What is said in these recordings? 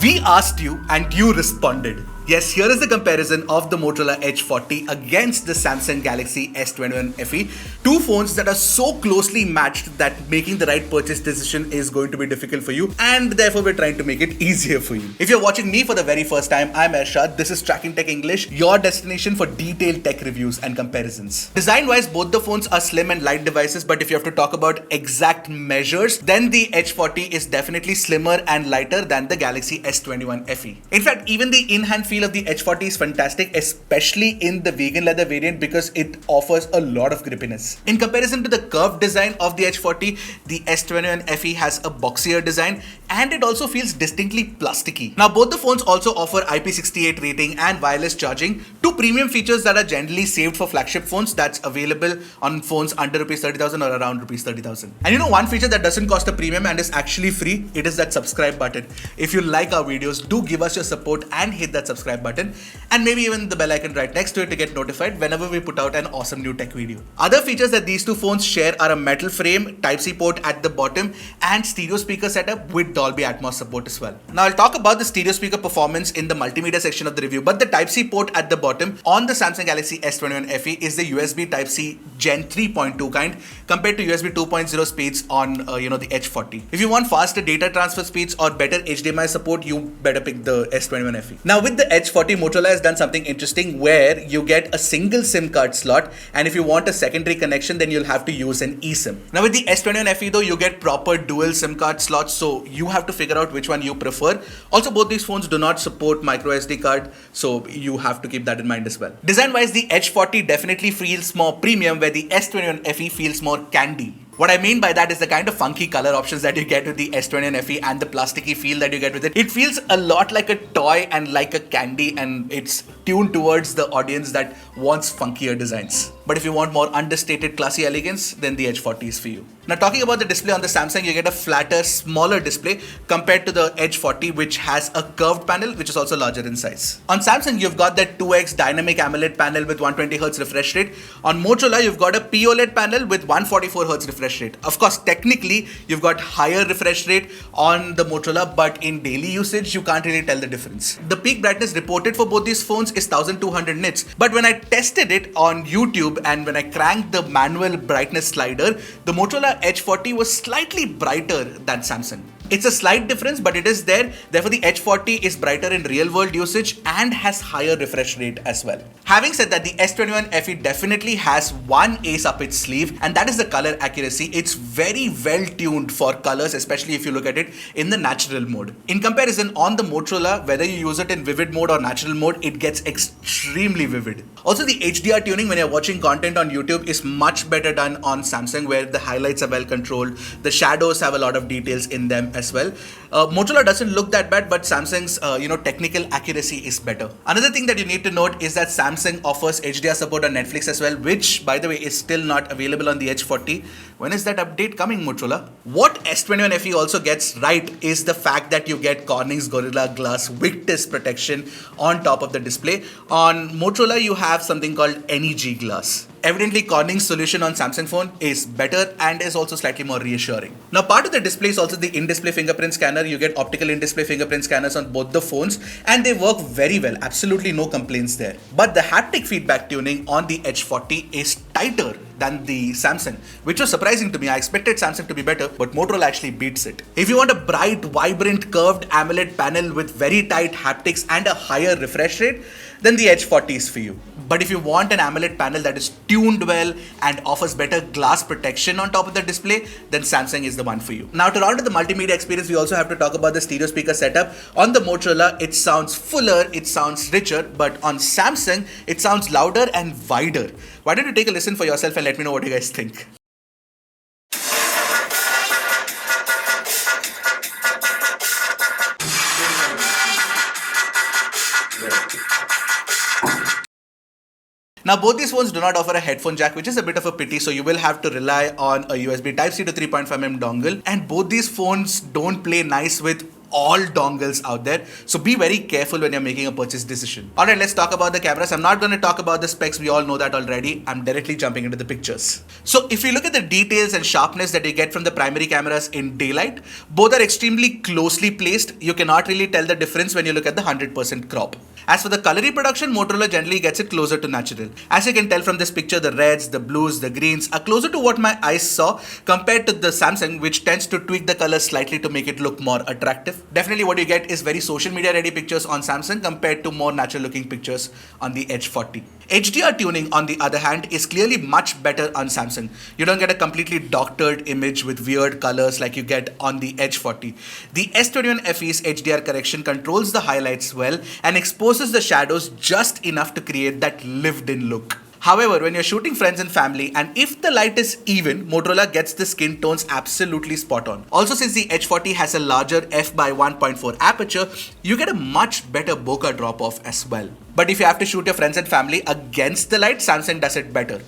We asked you and you responded. Yes, here is the comparison of the Motorola Edge 40 against the Samsung Galaxy S21 FE. Two phones that are so closely matched that making the right purchase decision is going to be difficult for you, and therefore we're trying to make it easier for you. If you're watching me for the very first time, I'm Ershad. This is Trakin Tech English, your destination for detailed tech reviews and comparisons. Design-wise, both the phones are slim and light devices, but if you have to talk about exact measures, then the Edge 40 is definitely slimmer and lighter than the Galaxy S21 FE. In fact, even the in-hand feel of the Edge 40 is fantastic, especially in the vegan leather variant because it offers a lot of grippiness. In comparison to the curved design of the Edge 40, the S21 FE has a boxier design and it also feels distinctly plasticky. Now both the phones also offer IP68 rating and wireless charging, two premium features that are generally saved for flagship phones that's available on phones under Rs 30,000 or around Rs 30,000. And you know one feature that doesn't cost a premium and is actually free? It is that subscribe button. If you like our videos, do give us your support and hit that subscribe button and maybe even the bell icon right next to it to get notified whenever we put out an awesome new tech video. Other features that these two phones share are a metal frame, Type-C port at the bottom and stereo speaker setup with Dolby Atmos support as well. Now I'll talk about the stereo speaker performance in the multimedia section of the review, but the Type-C port at the bottom on the Samsung Galaxy S21 FE is the USB Type-C Gen 3.2 kind compared to USB 2.0 speeds on the Edge 40. If you want faster data transfer speeds or better HDMI support, you better pick the S21 FE. Now with the Edge 40, Motorola has done something interesting where you get a single SIM card slot, and if you want a secondary connection, then you'll have to use an eSIM. Now with the S21 FE though, you get proper dual SIM card slots, so you have to figure out which one you prefer. Also, both these phones do not support micro SD card, so you have to keep that in mind as well. Design wise, the Edge 40 definitely feels more premium, where the S21 FE feels more candy. What I mean by that is the kind of funky color options that you get with the S21 FE and the plasticky feel that you get with it. It feels a lot like a toy and like a candy, and it's tuned towards the audience that wants funkier designs. But if you want more understated classy elegance, then the Edge 40 is for you. Now talking about the display on the Samsung, you get a flatter, smaller display compared to the Edge 40, which has a curved panel which is also larger in size. On Samsung, you've got that 2x dynamic AMOLED panel with 120Hz refresh rate. On Motorola, you've got a POLED panel with 144Hz refresh rate. Of course, technically, you've got higher refresh rate on the Motorola, but in daily usage, you can't really tell the difference. The peak brightness reported for both these phones is 1200 nits, but when I tested it on YouTube and when I cranked the manual brightness slider, the Motorola Edge 40 was slightly brighter than Samsung. It's a slight difference, but it is there. Therefore, the Edge 40 is brighter in real-world usage and has higher refresh rate as well. Having said that, the S21 FE definitely has one ace up its sleeve, and that is the color accuracy. It's very well tuned for colors, especially if you look at it in the natural mode. In comparison, on the Motorola, whether you use it in vivid mode or natural mode, it gets extremely vivid. Also, the HDR tuning when you're watching content on YouTube is much better done on Samsung, where the highlights are well controlled. The shadows have a lot of details in them as well. Motorola doesn't look that bad, but Samsung's technical accuracy is better. Another thing that you need to note is that Samsung offers HDR support on Netflix as well, which by the way is still not available on the Edge 40. When is that update coming, Motorola? What S21 FE also gets right is the fact that you get Corning's Gorilla Glass Victus protection on top of the display. On Motorola, you have something called NEG Glass. Evidently, Corning's solution on Samsung phone is better and is also slightly more reassuring. Now, part of the display is also the in-display fingerprint scanner. You get optical in-display fingerprint scanners on both the phones, and they work very well. Absolutely no complaints there. But the haptic feedback tuning on the Edge 40 is tighter than the Samsung, which was surprising to me. I expected Samsung to be better, but Motorola actually beats it. If you want a bright, vibrant, curved AMOLED panel with very tight haptics and a higher refresh rate, then the Edge 40 is for you. But if you want an AMOLED panel that is tuned well and offers better glass protection on top of the display, then Samsung is the one for you. Now to round out the multimedia experience, we also have to talk about the stereo speaker setup. On the Motorola, it sounds fuller, it sounds richer, but on Samsung, it sounds louder and wider. Why don't you take a listen for yourself and let me know what you guys think. Now both these phones do not offer a headphone jack, which is a bit of a pity, so you will have to rely on a USB Type-C to 3.5mm dongle, and both these phones don't play nice with all dongles out there. So be very careful when you're making a purchase decision. Alright, let's talk about the cameras. I'm not going to talk about the specs. We all know that already. I'm directly jumping into the pictures. So if you look at the details and sharpness that you get from the primary cameras in daylight, both are extremely closely placed. You cannot really tell the difference when you look at the 100% crop. As for the color reproduction, Motorola generally gets it closer to natural. As you can tell from this picture, the reds, the blues, the greens are closer to what my eyes saw compared to the Samsung, which tends to tweak the color slightly to make it look more attractive. Definitely what you get is very social media ready pictures on Samsung compared to more natural looking pictures on the Edge 40. HDR tuning, on the other hand, is clearly much better on Samsung. You don't get a completely doctored image with weird colors like you get on the Edge 40. The S21 FE's HDR correction controls the highlights well and exposes the shadows just enough to create that lived-in look. However, when you're shooting friends and family, and if the light is even, Motorola gets the skin tones absolutely spot on. Also, since the H40 has a larger f/1.4 aperture, you get a much better bokeh drop-off as well. But if you have to shoot your friends and family against the light, Samsung does it better.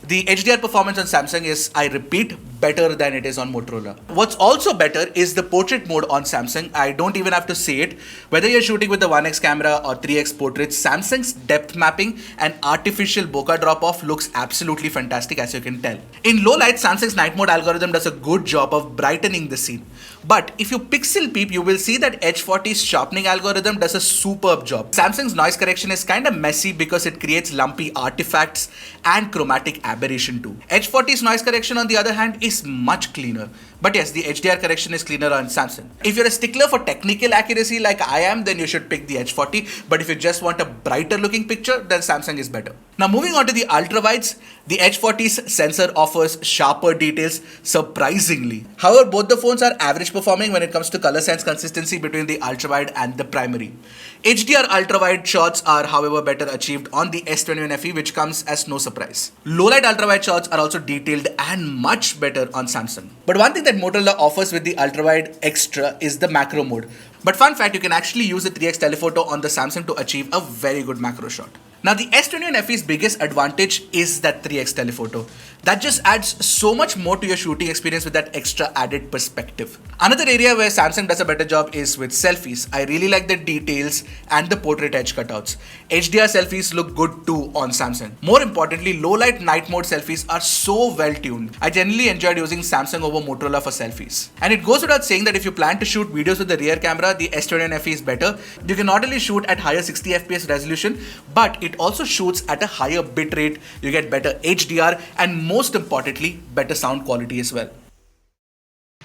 The HDR performance on Samsung is, I repeat, better than it is on Motorola. What's also better is the portrait mode on Samsung. I don't even have to say it. Whether you're shooting with the 1x camera or 3x portraits, Samsung's depth mapping and artificial bokeh drop-off looks absolutely fantastic, as you can tell. In low light, Samsung's night mode algorithm does a good job of brightening the scene. But if you pixel peep, you will see that H40's sharpening algorithm does a superb job. Samsung's noise correction is kind of messy because it creates lumpy artifacts and chromatic aberration too. H40's noise correction, on the other hand, is much cleaner. But yes, the HDR correction is cleaner on Samsung. If you're a stickler for technical accuracy like I am, then you should pick the H40. But if you just want a brighter looking picture, then Samsung is better. Now moving on to the ultra-wides, the H40's sensor offers sharper details, surprisingly. However, both the phones are average performing when it comes to color sense consistency between the ultra-wide and the primary. HDR ultra-wide shots are, however, better achieved on the S21 FE, which comes as no surprise. Low-light ultra-wide shots are also detailed and much better on Samsung. But one thing that Motorola offers with the ultra-wide extra is the macro mode. But fun fact, you can actually use the 3x telephoto on the Samsung to achieve a very good macro shot. Now the S21 FE's biggest advantage is that 3x telephoto. That just adds so much more to your shooting experience with that extra added perspective. Another area where Samsung does a better job is with selfies. I really like the details and the portrait edge cutouts. HDR selfies look good too on Samsung. More importantly, low light night mode selfies are so well tuned. I generally enjoyed using Samsung over Motorola for selfies. And it goes without saying that if you plan to shoot videos with the rear camera, the S21 FE is better. You can not only shoot at higher 60 FPS resolution, but it also shoots at a higher bitrate. You get better HDR and most importantly, better sound quality as well.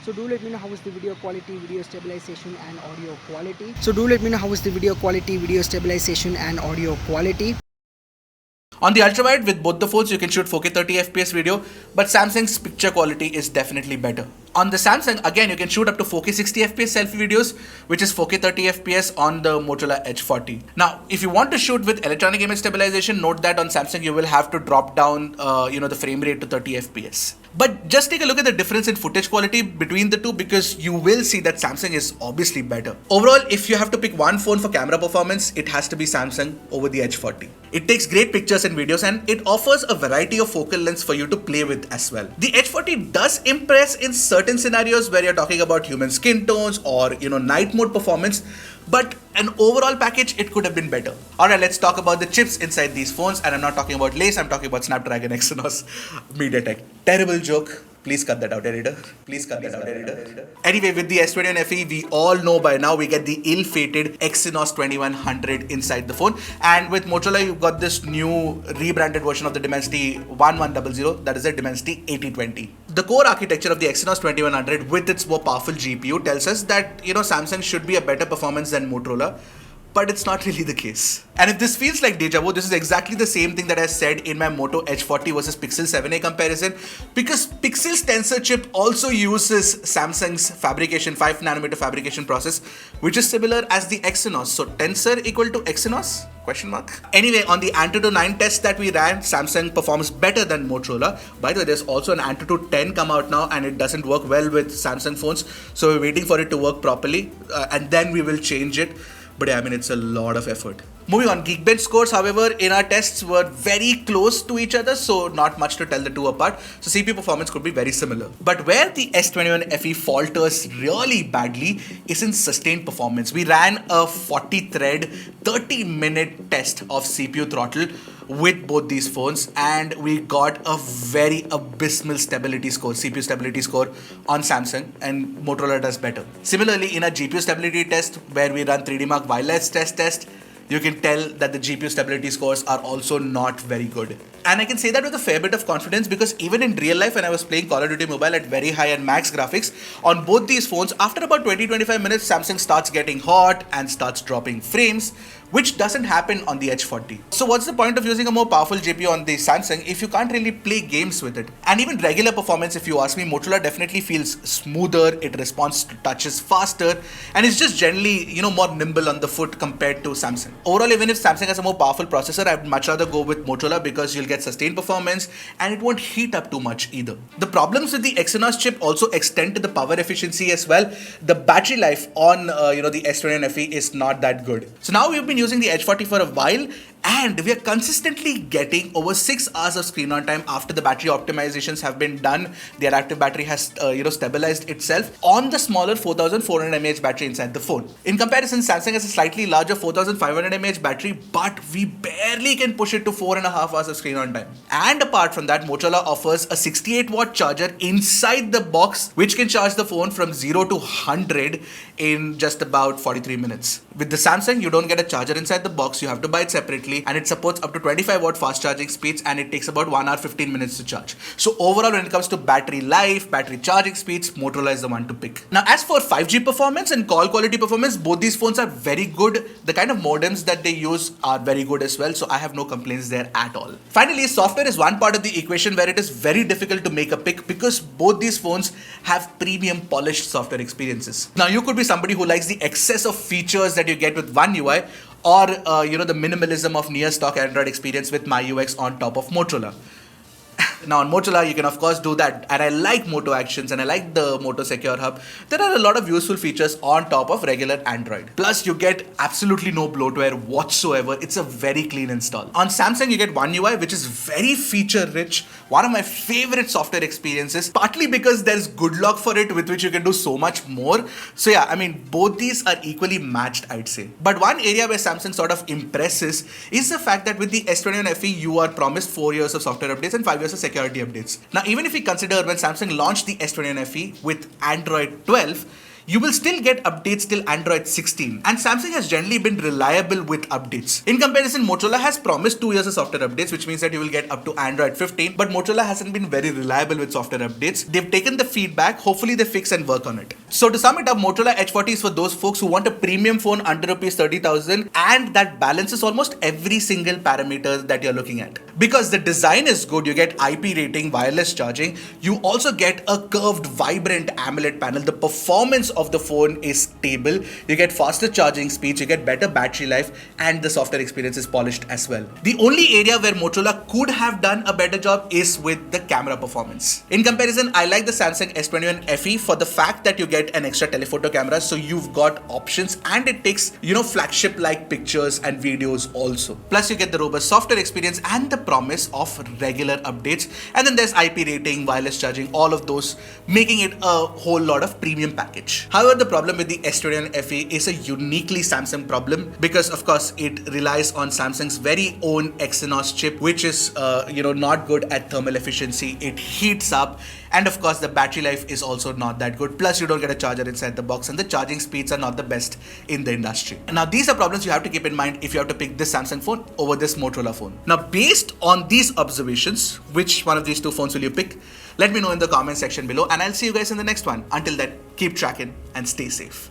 So do let me know how is the video quality, video stabilization and audio quality. So do let me know how is the video quality, video stabilization and audio quality. On the ultrawide, with both the phones, you can shoot 4K 30 FPS video, but Samsung's picture quality is definitely better. On the Samsung, again, you can shoot up to 4K 60 FPS selfie videos, which is 4K 30 FPS on the Motorola Edge 40. Now, if you want to shoot with electronic image stabilization, note that on Samsung, you will have to drop down, the frame rate to 30 FPS. But just take a look at the difference in footage quality between the two, because you will see that Samsung is obviously better. Overall, if you have to pick one phone for camera performance, it has to be Samsung over the Edge 40. It takes great pictures and videos, and it offers a variety of focal lengths for you to play with as well. The Edge 40 does impress in certain scenarios where you're talking about human skin tones or night mode performance, but an overall package, it could have been better. Alright, let's talk about the chips inside these phones, and I'm not talking about Lace, I'm talking about Snapdragon Exynos MediaTek. Terrible joke. Please cut that out, editor. Please cut that out, editor. Anyway, with the S21 FE, we all know by now we get the ill-fated Exynos 2100 inside the phone. And with Motorola, you've got this new rebranded version of the Dimensity 1100, that is the Dimensity 8020. The core architecture of the Exynos 2100 with its more powerful GPU tells us that, Samsung should be a better performance than Motorola. But it's not really the case. And if this feels like deja vu, this is exactly the same thing that I said in my Moto Edge 40 versus Pixel 7a comparison, because Pixel's Tensor chip also uses Samsung's 5nm fabrication process, which is similar as the Exynos. So Tensor equal to Exynos? Question mark. Anyway, on the Antutu 9 test that we ran, Samsung performs better than Motorola. By the way, there's also an Antutu 10 come out now, and it doesn't work well with Samsung phones. So we're waiting for it to work properly, and then we will change it. But yeah, it's a lot of effort. Moving on, Geekbench scores, however, in our tests were very close to each other, so not much to tell the two apart. So CPU performance could be very similar. But where the S21 FE falters really badly is in sustained performance. We ran a 40 thread, 30-minute test of CPU throttle with both these phones, and we got a very abysmal stability score, CPU stability score on Samsung, and Motorola does better. Similarly, in a GPU stability test where we run 3D Mark wireless test, you can tell that the GPU stability scores are also not very good. And I can say that with a fair bit of confidence because even in real life, when I was playing Call of Duty Mobile at very high and max graphics, on both these phones, after about 20-25 minutes, Samsung starts getting hot and starts dropping frames, which doesn't happen on the H40. So what's the point of using a more powerful GPU on the Samsung if you can't really play games with it? And even regular performance, if you ask me, Motorola definitely feels smoother, it responds to touches faster, and it's just generally, more nimble on the foot compared to Samsung. Overall, even if Samsung has a more powerful processor, I'd much rather go with Motorola because you'll get sustained performance and it won't heat up too much either. The problems with the Exynos chip also extend to the power efficiency as well. The battery life on the S21 FE is not that good. So now we've been using the H40 for a while, and we are consistently getting over 6 hours of screen on time after the battery optimizations have been done. Their active battery has stabilized itself on the smaller 4400 mAh battery inside the phone. In comparison, Samsung has a slightly larger 4500 mAh battery, but we barely can push it to 4.5 hours of screen on time. And apart from that, Motorola offers a 68 watt charger inside the box, which can charge the phone from 0 to 100 in just about 43 minutes. With the Samsung, you don't get a charger inside the box, you have to buy it separately, and it supports up to 25 watt fast charging speeds, and it takes about 1 hour 15 minutes to charge. So overall, when it comes to battery life, battery charging speeds, Motorola is the one to pick. Now, as for 5G performance and call quality performance, both these phones are very good. The kind of modems that they use are very good as well, so I have no complaints there at all. Finally, software is one part of the equation where it is very difficult to make a pick because both these phones have premium polished software experiences. Now, you could be somebody who likes the excess of features that you get with One UI, or the minimalism of near stock Android experience with MyUX on top of Motorola. Now on Motorola, you can of course do that, and I like Moto Actions and I like the Moto Secure Hub. There are a lot of useful features on top of regular Android. Plus, you get absolutely no bloatware whatsoever. It's a very clean install. On Samsung, you get One UI, which is very feature rich. One of my favorite software experiences, partly because there's good lock for it with which you can do so much more. So yeah, I mean, both these are equally matched, I'd say. But one area where Samsung sort of impresses is the fact that with the S21 FE, you are promised 4 years of software updates and 5 years of security updates. Now, even if we consider when Samsung launched the S21 FE with Android 12, you will still get updates till Android 16. And Samsung has generally been reliable with updates. In comparison, Motorola has promised 2 years of software updates, which means that you will get up to Android 15, but Motorola hasn't been very reliable with software updates. They've taken the feedback, hopefully they fix and work on it. So to sum it up, Motorola H40 is for those folks who want a premium phone under rupees 30,000 and that balances almost every single parameter that you're looking at. Because the design is good, you get IP rating, wireless charging, you also get a curved, vibrant AMOLED panel. The performance of the phone is stable, you get faster charging speeds, you get better battery life, and the software experience is polished as well. The only area where Motorola could have done a better job is with the camera performance. In comparison, I like the Samsung S21 FE for the fact that you get an extra telephoto camera, so you've got options and it takes, flagship like pictures and videos also. Plus you get the robust software experience and the promise of regular updates, and then there's IP rating, wireless charging, all of those, making it a whole lot of premium package. However, the problem with the S21 FE is a uniquely Samsung problem because of course it relies on Samsung's very own Exynos chip, which is not good at thermal efficiency. It heats up, and of course the battery life is also not that good. Plus you don't get a charger inside the box, and the charging speeds are not the best in the industry. Now these are problems you have to keep in mind if you have to pick this Samsung phone over this Motorola phone. Now based on these observations, which one of these two phones will you pick? Let me know in the comment section below, and I'll see you guys in the next one. Until then, keep tracking and stay safe.